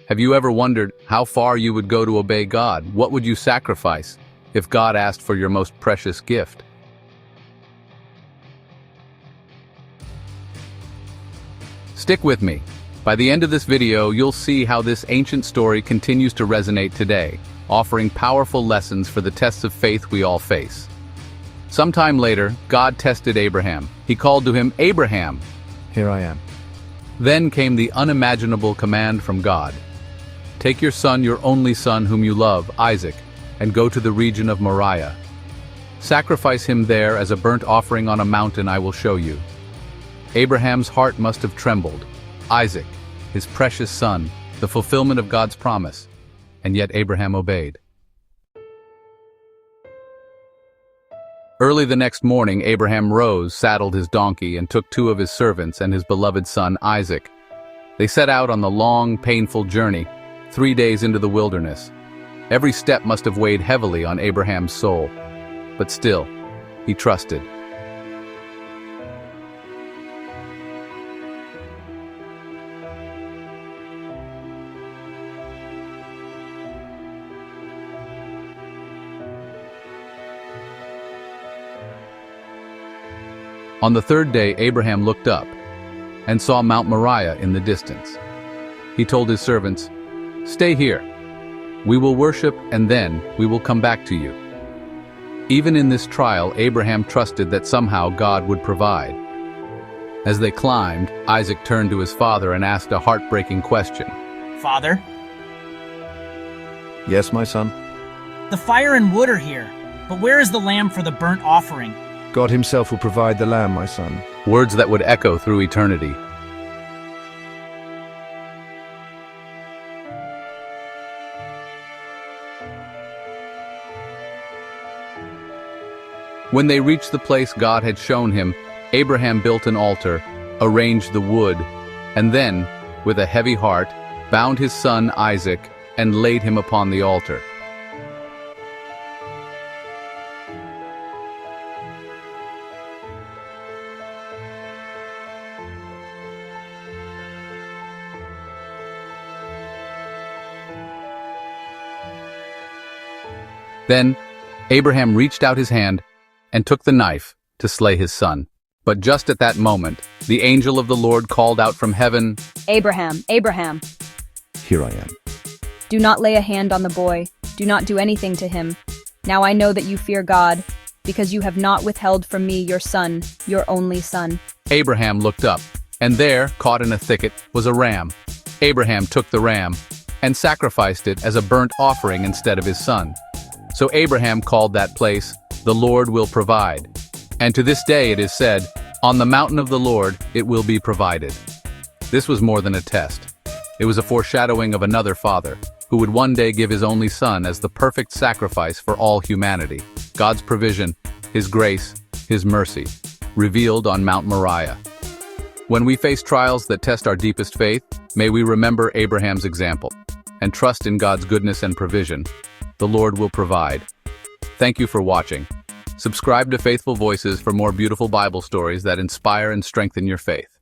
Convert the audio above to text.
Have you ever wondered how far you would go to obey God? What would you sacrifice if God asked for your most precious gift? Stick with me. By the end of this video, you'll see how this ancient story continues to resonate today, offering powerful lessons for the tests of faith we all face. Sometime later, God tested Abraham. He called to him, "Abraham." Here I am. Then came the unimaginable command from God. "Take your son, your only son whom you love, Isaac, and go to the region of Moriah. Sacrifice him there as a burnt offering on a mountain I will show you." Abraham's heart must have trembled. Isaac, his precious son, the fulfillment of God's promise. And yet Abraham obeyed. Early the next morning, Abraham rose, saddled his donkey, and took 2 of his servants and his beloved son Isaac. They set out on the long, painful journey, 3 days into the wilderness. Every step must have weighed heavily on Abraham's soul. But still, he trusted. On the 3rd day, Abraham looked up and saw Mount Moriah in the distance. He told his servants, "Stay here. We will worship and then we will come back to you." Even in this trial, Abraham trusted that somehow God would provide. As they climbed, Isaac turned to his father and asked a heartbreaking question. "Father, Yes, my son? the fire and wood are here, but where is the lamb for the burnt offering?" God himself will provide the lamb, my son. Words that would echo through eternity. When they reached the place God had shown him, Abraham built an altar, arranged the wood, and then, with a heavy heart, bound his son Isaac and laid him upon the altar. Then Abraham reached out his hand and took the knife to slay his son. But just at that moment, the angel of the Lord called out from heaven, "Abraham, Abraham, Here I am. do not lay a hand on the boy. Do not do anything to him. Now I know that you fear God, because you have not withheld from me your son, your only son." Abraham looked up, and there, caught in a thicket, was a ram. Abraham took the ram and sacrificed it as a burnt offering instead of his son. So Abraham called that place, "The Lord will provide." And to this day it is said, "On the mountain of the Lord it will be provided." This was more than a test. It was a foreshadowing of another father, who would one day give his only son as the perfect sacrifice for all humanity. God's provision, his grace, his mercy, revealed on Mount Moriah. When we face trials that test our deepest faith, may we remember Abraham's example and trust in God's goodness and provision. The Lord will provide. Thank you for watching. Subscribe to Faithful Voices for more beautiful Bible stories that inspire and strengthen your faith.